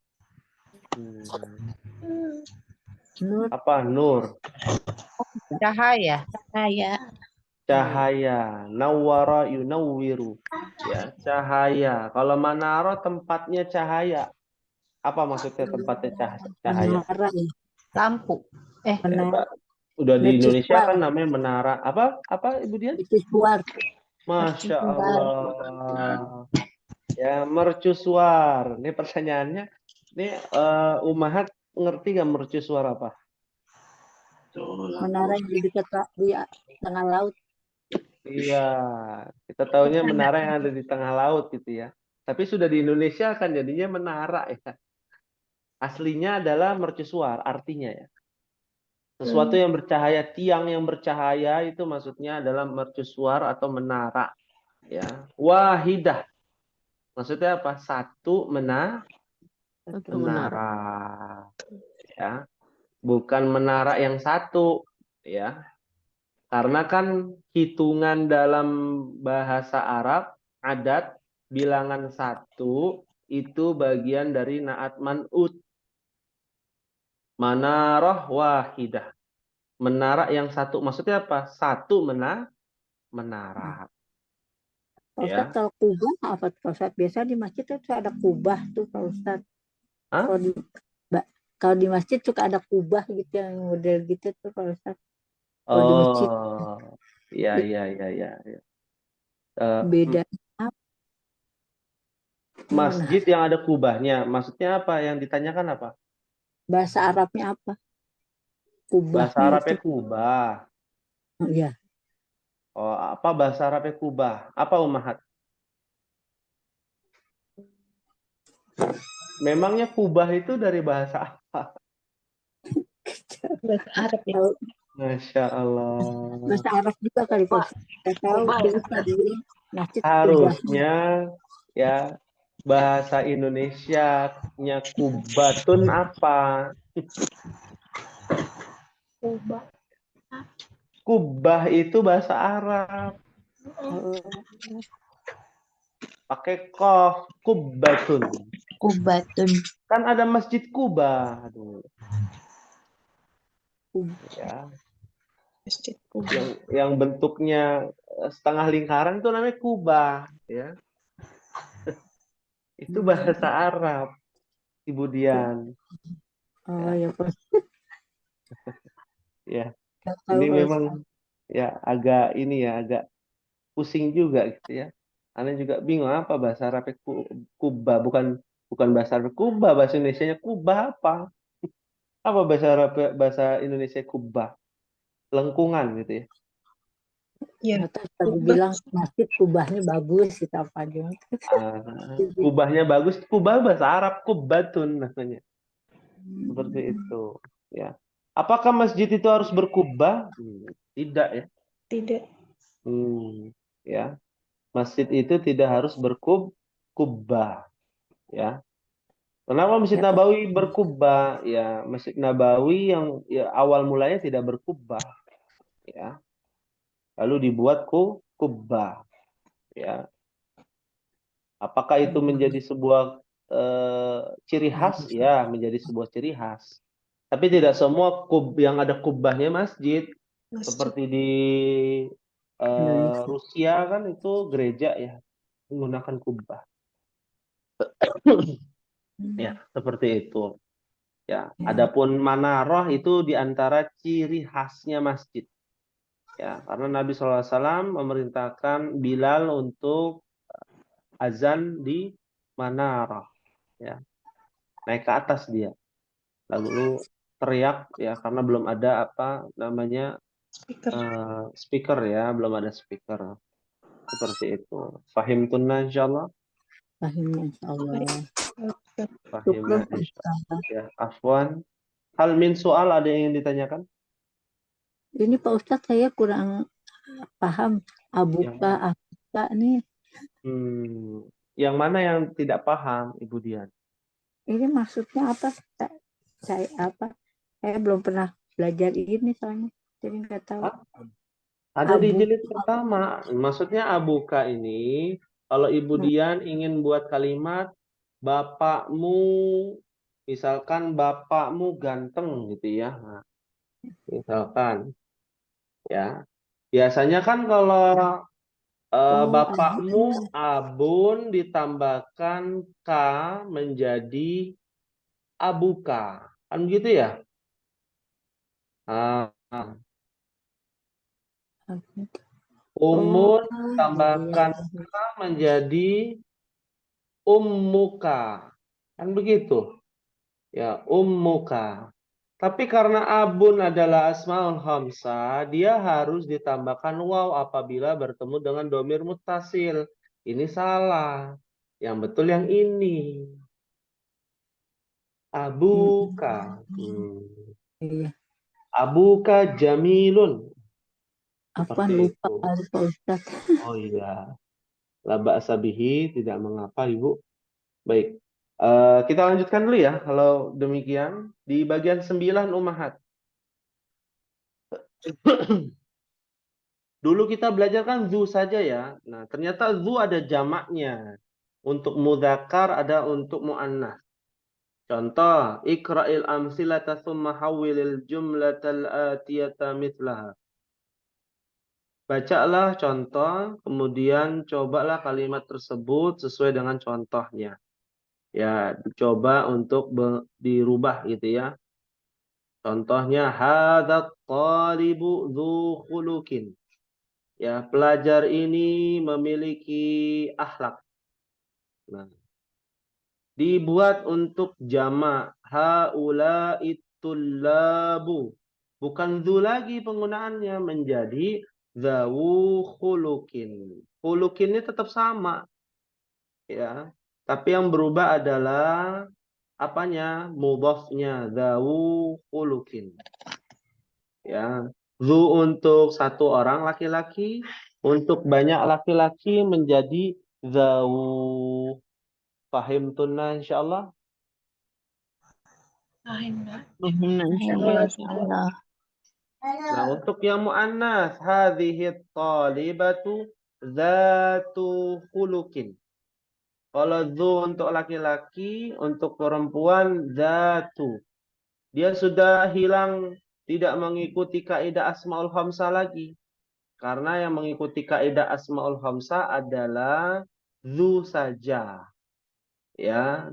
Apa nur? Cahaya. Cahaya. Nawwara yunawwiru. Ya, cahaya. Kalau manarah tempatnya cahaya. Apa maksudnya tempatnya cahaya? Menara. Lampu. Menara. Udah di Indonesia Mercusuar. kan namanya menara. Apa Ibu Dian? Mercusuar. Masya Allah. Ya, mercusuar. Ini pertanyaannya. Ini Umahat ngerti nggak mercusuar apa? Menara yang di dekat di tengah laut. Iya, kita tahunya menara yang ada di tengah laut gitu ya. Tapi sudah di Indonesia kan jadinya menara ya. Aslinya adalah mercusuar artinya ya. Sesuatu yang bercahaya, tiang yang bercahaya itu maksudnya adalah mercusuar atau menara. Ya, wahidah. Maksudnya apa? Satu menara. Ya. Bukan menara yang satu, ya. Karena kan hitungan dalam bahasa Arab adat bilangan satu itu bagian dari naat man'ut. Manarah wahidah. Menara yang satu. Maksudnya apa? Satu menara. Pak Ustadz, kalau kubah apa Pak Ustadz? Biasa di masjid itu ada kubah tuh Pak Ustadz. Kalau di masjid suka ada kubah gitu yang model gitu tuh Pak Ustadz. Kalau di masjid. Iya. Beda. Masjid yang ada kubahnya. Maksudnya apa? Yang ditanyakan apa? Bahasa Arabnya apa? Bahasa kubahnya Arabnya itu. kubah. Ya, Oh, apa bahasa Arabnya kubah? Apa Ummahat? Memangnya kubah itu dari bahasa apa? Bahasa Arab ya. tahu Masya Allah. bahasa Arab juga kali Pak Ustadz. Kita tahu Kubah dia ya. Ustadz bilang masjid kubah. Harusnya ya bahasa Indonesianya kubatun apa? Kubah. Kubah itu bahasa Arab. Oh, Pakai kof, kubatun. Kubatun. Kan ada Masjid Kuba. Aduh, ya. Masjid Kuba. Yang bentuknya setengah lingkaran itu namanya kubah, ya. Itu bahasa Arab, Ibu Dian. oh ya Pak. Ya, Nggak tahu ini Pak memang Ustadz. ya agak pusing juga gitu ya. Anda juga bingung apa bahasa Arabnya Kuba, bukan bahasa Arab Kuba, bahasa Indonesianya Kuba apa? Apa bahasa Indonesia Kuba? Lengkungan gitu ya. Ya. Nggak tahu Ustadz Kubah. bilang masjid kubahnya bagus kita apa aja. Kubahnya bagus, Kubah bahasa Arab, Kubatun namanya. Seperti itu, ya. Apakah masjid itu harus berkubah? Tidak ya. Tidak. Ya. Masjid itu tidak harus berkubah, ya. Kenapa Masjid Ya, Pak. Nabawi berkubah? Ya, Masjid Nabawi yang ya, awal mulanya tidak berkubah, ya. Lalu dibuat kubah, ya. Apakah itu menjadi sebuah ciri khas? Ya, menjadi sebuah ciri khas. Tapi tidak semua yang ada kubahnya masjid. Masjid. Seperti di Indonesia. Rusia kan itu gereja ya, menggunakan kubah. Ya, seperti itu. Ya, adapun manaroh itu diantara ciri khasnya masjid. Ya, karena Nabi SAW memerintahkan Bilal untuk azan di manaroh. Ya, naik ke atas dia. Lalu teriak ya karena belum ada apa namanya Speaker. speaker ya, belum ada speaker. Seperti itu. Fahim tunna insyaallah. Fahimnya insyaallah. Fahimna Syukran Pak insyaallah. Ustadz. Ya, afwan. Hal min soal ada yang ingin ditanyakan? Ini Pak Ustadz saya kurang paham abuka nih. Yang mana yang tidak paham, Ibu Dian? Ini maksudnya apa? Saya belum pernah belajar ini soalnya, jadi nggak tahu. Ada di Abu- jilid pertama. Maksudnya abuka ini, kalau Ibu Dian ingin buat kalimat bapakmu, misalkan bapakmu ganteng gitu ya. Nah, misalkan ya. Biasanya kan kalau bapakmu abun ditambahkan k menjadi abuka. Kan gitu ya? Ah, umun tambahkan k menjadi ummuka. Kan begitu? Ya, ummuka. Tapi karena abun adalah asmaul khamsah, dia harus ditambahkan waw apabila bertemu dengan domir muttasil. Ini salah. Yang betul yang ini. Abuka. Iya. Abuka jamilun. Apa Seperti lupa itu. Pak Ustadz. Oh iya. La ba'sa bihi, tidak mengapa Ibu. Baik. Kita lanjutkan dulu ya. Kalau demikian, di bagian 9 Ummahat. Dulu kita belajar kan zu saja ya. Nah, ternyata zu ada jamaknya. Untuk mudzakkar ada untuk muannas. Contoh, ikra'il amsilata thumma hawwilil jumlatal atiyata mithlaha. Bacalah contoh, kemudian cobalah kalimat tersebut sesuai dengan contohnya. Ya, coba untuk dirubah gitu ya. Contohnya, hadzal talibu dzu khuluqin. Ya, pelajar ini memiliki akhlak. Nah, dibuat untuk jamak haula'i tullabu. Bukan dzu lagi penggunaannya, menjadi dzawu khuluqin. Khuluqinnya tetap sama, ya. Tapi yang berubah adalah apanya? Mudhafnya, dzawu khuluqin. Ya. Dzu untuk satu orang laki-laki, untuk banyak laki-laki menjadi dzawu. Fahim tunna insyaallah. Insyaallah. Nah, untuk yang muannas, hadhihi talibatu dzatu khuluqin. Kalau dzu untuk laki-laki, untuk perempuan dzatu. Dia sudah hilang, tidak mengikuti kaidah asmaul khamsah lagi. Karena yang mengikuti kaidah asmaul khamsah adalah dzu saja. Ya.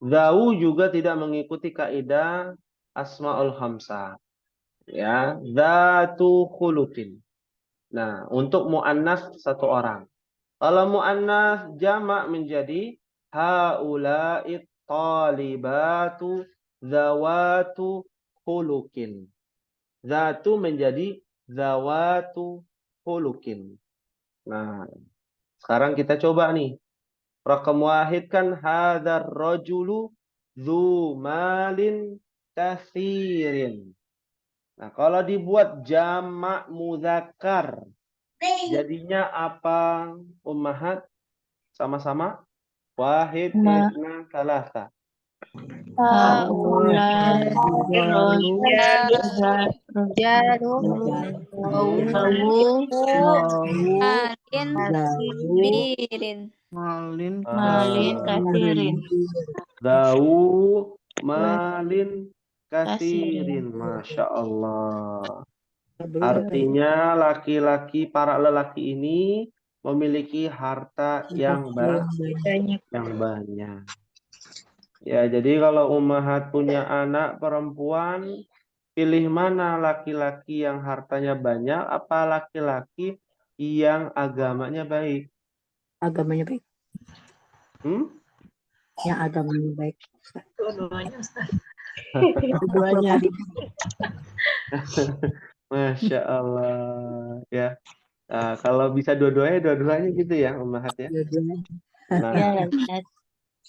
Dzau juga tidak mengikuti kaidah asmaul khamsah. Ya, dzatu khuluqin. Nah, untuk muannas satu orang. Kalau muannas jamak menjadi haula'it talibatu zawatu khuluqin. Zatu menjadi zawatu khuluqin. Nah, sekarang kita coba nih. Rakam wahid kan hadzal rajulu dzu malin katsirin. Nah, kalau dibuat jamak muzakkar, jadinya apa, ummahat? Sama-sama. Wahid, itsna, tsalatsa. Malin Kasirin. Dau malin katsirin. Masya Allah. Artinya laki-laki, para lelaki ini memiliki harta yang banyak. Ya, jadi kalau ummahat punya anak perempuan, pilih mana, laki-laki yang hartanya banyak apa laki-laki yang agamanya baik? Agamanya baik. Yang agamanya baik. Dua-duanya, Ustaz. Keduanya. Masya Allah. Ya. Nah, kalau bisa dua-duanya gitu ya, ummahat ya. Dua-duanya. Nah, Ya, Ustaz.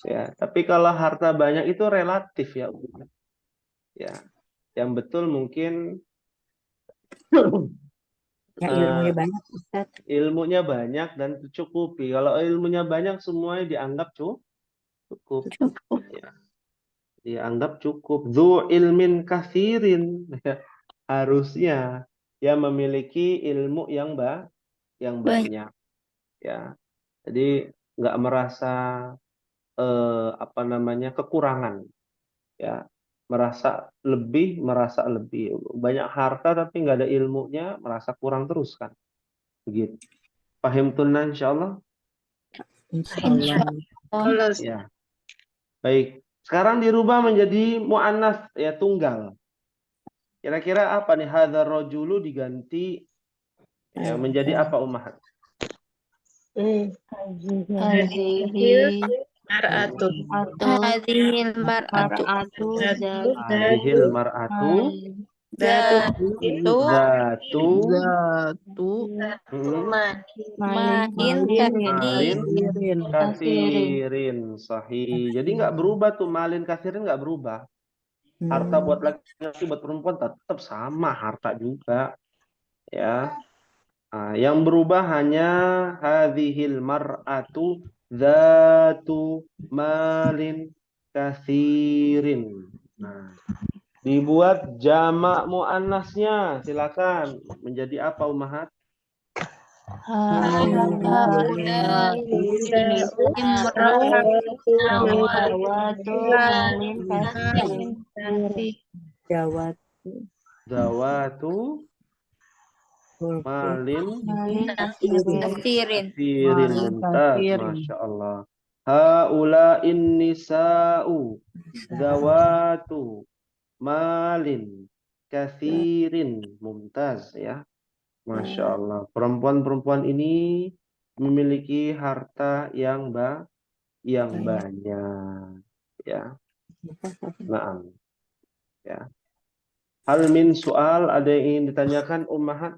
ya, tapi kalau harta banyak itu relatif ya, ummahat. Ya. Yang betul mungkin Ya, ilmunya banyak, Ustaz. ilmunya banyak dan tercukupi. Kalau ilmunya banyak semuanya dianggap cukup. Ya. Dianggap cukup. Dzu ilmin katsirin. Harusnya dia memiliki ilmu yang banyak. Ya. Jadi nggak merasa kekurangan. Ya. Merasa lebih. Banyak harta tapi nggak ada ilmunya, merasa kurang terus kan. Begitu. Paham tunna insyaallah? Insyaallah. Ya. Baik. Sekarang dirubah menjadi muannas, ya, tunggal. Kira-kira apa nih? Hadzal rajulu diganti ya menjadi apa, ummahat? Mar'atun. Hadhil mar'atu Hadhil mar'atu zatu zatu malin malin katsirin. Sahih. Jadi nggak berubah tuh, malin katsirin nggak berubah. Harta buat laki-laki, buat perempuan tetap sama harta juga. Ya. Nah, yang berubah hanya hadhil mar'atu zatu malin katsirin. Nah, dibuat jamak muannasnya, silakan. Menjadi apa, ummahat? Zawatu malin kasirin katsirin. Mumtaz, Masya Allah. Haula'in nisa'u zawatu malin katsirin. Mumtaz, ya. Masya Allah. Perempuan-perempuan ini memiliki harta yang banyak. Ya. Naam. Ya. Hal min soal, ada yang ingin ditanyakan ummahat?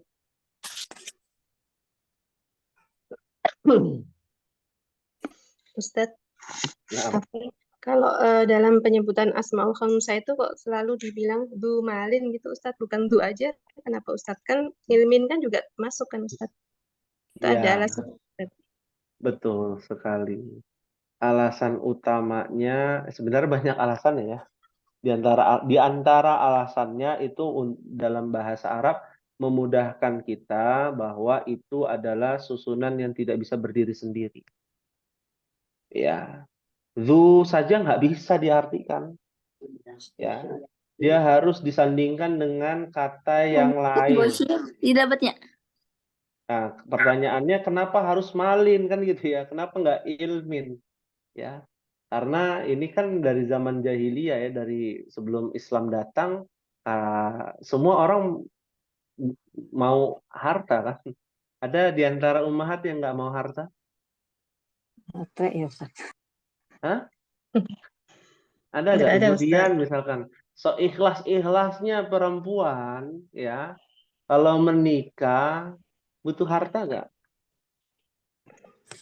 Ustadz, Nah, kalau dalam penyebutan Asmaul Khamsah itu kok selalu dibilang du malin gitu Ustadz, bukan du aja. Kenapa Ustadz? Kan ilmin kan juga masuk kan Ustadz. Itu ada ya, alasan Ustadz. betul sekali. Alasan utamanya sebenarnya banyak alasan ya. Di antara alasannya itu dalam bahasa Arab memudahkan kita bahwa itu adalah susunan yang tidak bisa berdiri sendiri. Ya, zu saja nggak bisa diartikan. Ya, dia harus disandingkan dengan kata yang lain. Didapatnya. Nah, pertanyaannya kenapa harus malin kan gitu ya? Kenapa nggak ilmin? Ya, karena ini kan dari zaman jahiliyah ya, dari sebelum Islam datang, semua orang mau harta kan. Ada di antara ummahat yang nggak mau harta? Matre ya Ustaz. Hah? Ada Nggak nggak? ada Budian Ustadz. misalkan, seikhlas-ikhlasnya perempuan ya, kalau menikah butuh harta nggak?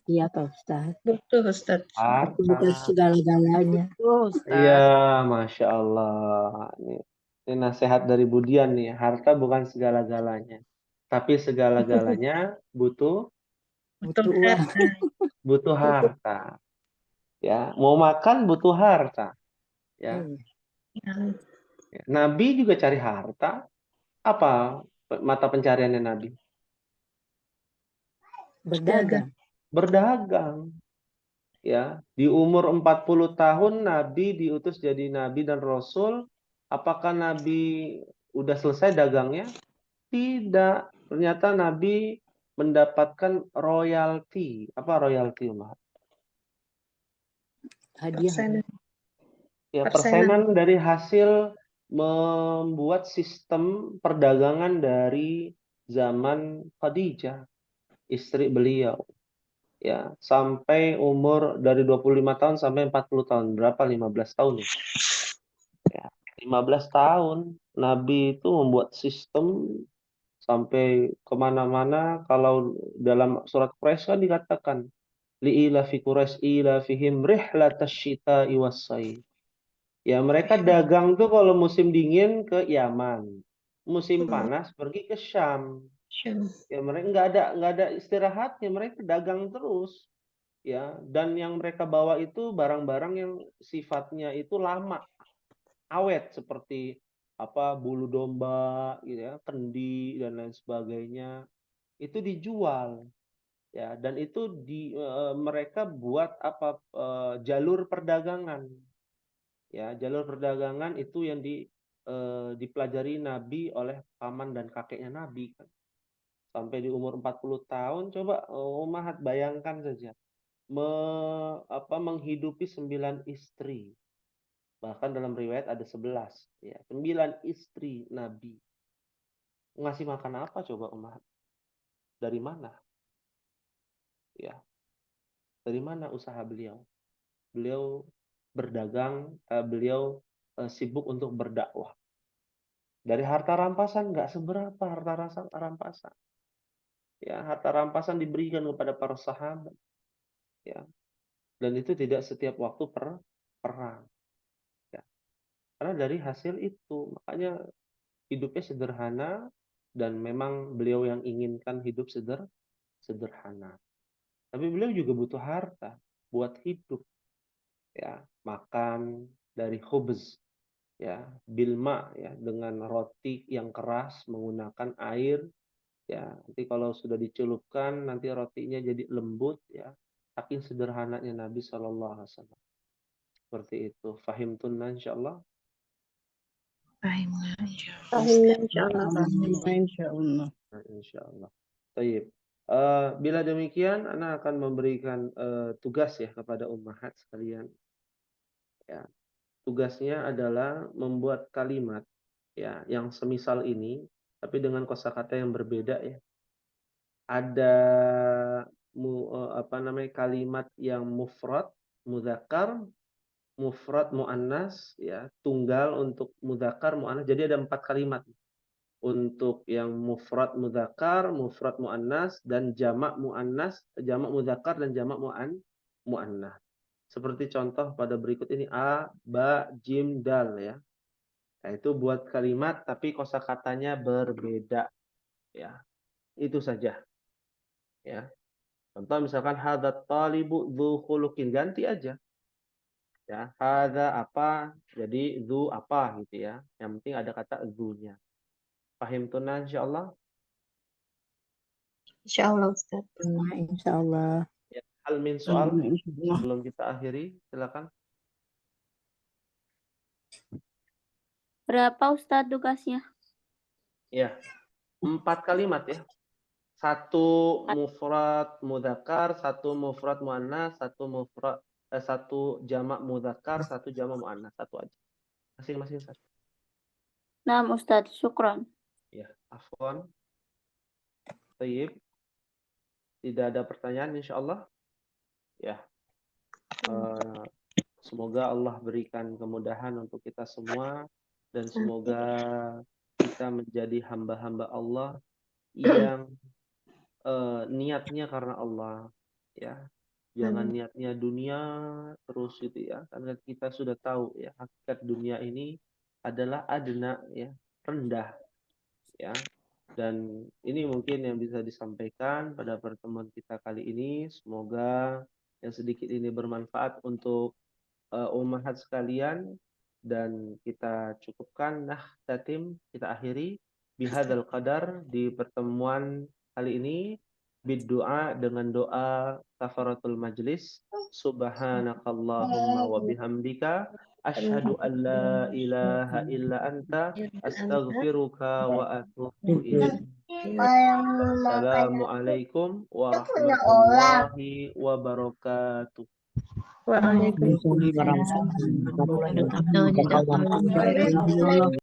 Iya Pak Ustaz. Butuh Ustadz. Tapi bukan Harta. segala-galanya. Iya, Ustaz. Masya Allah. Ini nasihat dari Budian nih. Harta bukan segala-galanya. Tapi segala-galanya butuh Butuh Butuh uang. harta. butuh harta. Ya, mau makan butuh harta. Ya. Hmm. Ya. Nabi juga cari harta. Apa mata pencariannya Nabi? Berdagang. Berdagang. Ya, di umur 40 tahun Nabi diutus jadi nabi dan rasul. Apakah Nabi udah selesai dagangnya? Tidak. Ternyata Nabi mendapatkan royalti. Apa royalti, Umar? Hadiah. Persenan. Ya, Persenan. persenan dari hasil membuat sistem perdagangan dari zaman Khadijah, istri beliau. Ya, sampai umur dari 25 tahun sampai 40 tahun. Berapa? 15 tahun. Ya, 15 tahun. Nabi itu membuat sistem sampai kemana-mana. Kalau dalam surat Quraisy kan dikatakan li'ila fi Quraisy ila fihim rihlatash syita'i was-sayf. Ya, mereka dagang tuh kalau musim dingin ke Yaman. Musim panas pergi ke Syam. Ya, mereka nggak ada istirahatnya, mereka dagang terus. Ya, dan yang mereka bawa itu barang-barang yang sifatnya itu lama, awet, seperti apa bulu domba gitu ya, kendi dan lain sebagainya. Itu dijual ya, dan itu mereka buat apa, jalur perdagangan. Ya, jalur perdagangan itu yang dipelajari Nabi oleh paman dan kakeknya Nabi kan. Sampai di umur 40 tahun, coba Ummahat bayangkan saja menghidupi 9 istri. Bahkan dalam riwayat ada 11 ya, 9 istri Nabi. Ngasih makan apa coba Ummahat? Dari mana? Ya, dari mana usaha beliau? Beliau berdagang, beliau sibuk untuk berdakwah. Dari harta rampasan nggak seberapa harta rampasan. Ya, harta rampasan diberikan kepada para sahabat. Ya, dan itu tidak setiap waktu perang. Ya, karena dari hasil itu, makanya hidupnya sederhana dan memang beliau yang inginkan hidup sederhana. Tapi beliau juga butuh harta buat hidup. Ya, makan dari khubz, ya, bilma, ya, dengan roti yang keras menggunakan air. Ya, nanti kalau sudah dicelupkan nanti rotinya jadi lembut ya. Saking sederhananya Nabi Shallallahu Alaihi Wasallam. Seperti itu. Fahim tunna insyaallah. Insyaallah. Insyaallah. Insyaallah. Baik. Bila demikian, Ana akan memberikan tugas ya kepada ummahat sekalian. Ya, tugasnya adalah membuat kalimat ya yang semisal ini, tapi dengan kosakata yang berbeda ya. Ada kalimat yang mufrad, mudzakkar, mufrad muannas, ya, tunggal untuk mudzakkar muannas. Jadi ada 4 kalimat untuk yang mufrad mudzakkar, mufrad muannas, dan jamak muannas, jamak mudzakkar dan jamak muannas. Seperti contoh pada berikut ini a, ba, jim, dal, ya. Nah, itu buat kalimat tapi kosakatanya berbeda, ya. Itu saja. Ya. Contoh misalkan hadat talibu dzu khuluqin, ganti aja. Ya, hadza apa jadi dzu apa gitu ya. Yang penting ada kata dzunya. Paham tunan insyaallah? Insyaallah Ustaz. Nah, insya Allah. Ya, hal min soal sebelum kita akhiri, silakan. Berapa Ustadz tugasnya? Ya. 4 kalimat ya. 1 mufrad mudzakkar, 1 mufrad muannas, 1 jamak mudzakkar, 1 jamak muannas, 1 aja. Masing-masing 1. Nah, Ustadz, syukran. Ya, afwan. Baik. Tidak ada pertanyaan insyaallah. Ya. Semoga Allah berikan kemudahan untuk kita semua dan semoga kita menjadi hamba-hamba Allah yang niatnya karena Allah, ya. Jangan niatnya dunia terus gitu ya. Karena kita sudah tahu ya, hakikat dunia ini adalah adna, ya, rendah, ya. Dan ini mungkin yang bisa disampaikan pada pertemuan kita kali ini. Semoga yang sedikit ini bermanfaat untuk ummahat sekalian, dan kita cukupkan. Nah, tatim, kita akhiri bihadzal qadar di pertemuan kali ini biddu'a, dengan doa kafaratul majlis. Subhanakallahumma wa bihamdika asyhadu an la ilaha illa anta astaghfiruka wa atubu ilaik. Assalamualaikum warahmatullahi wabarakatuh. Waalaikumsalam warahmatullahi wabarakatuh.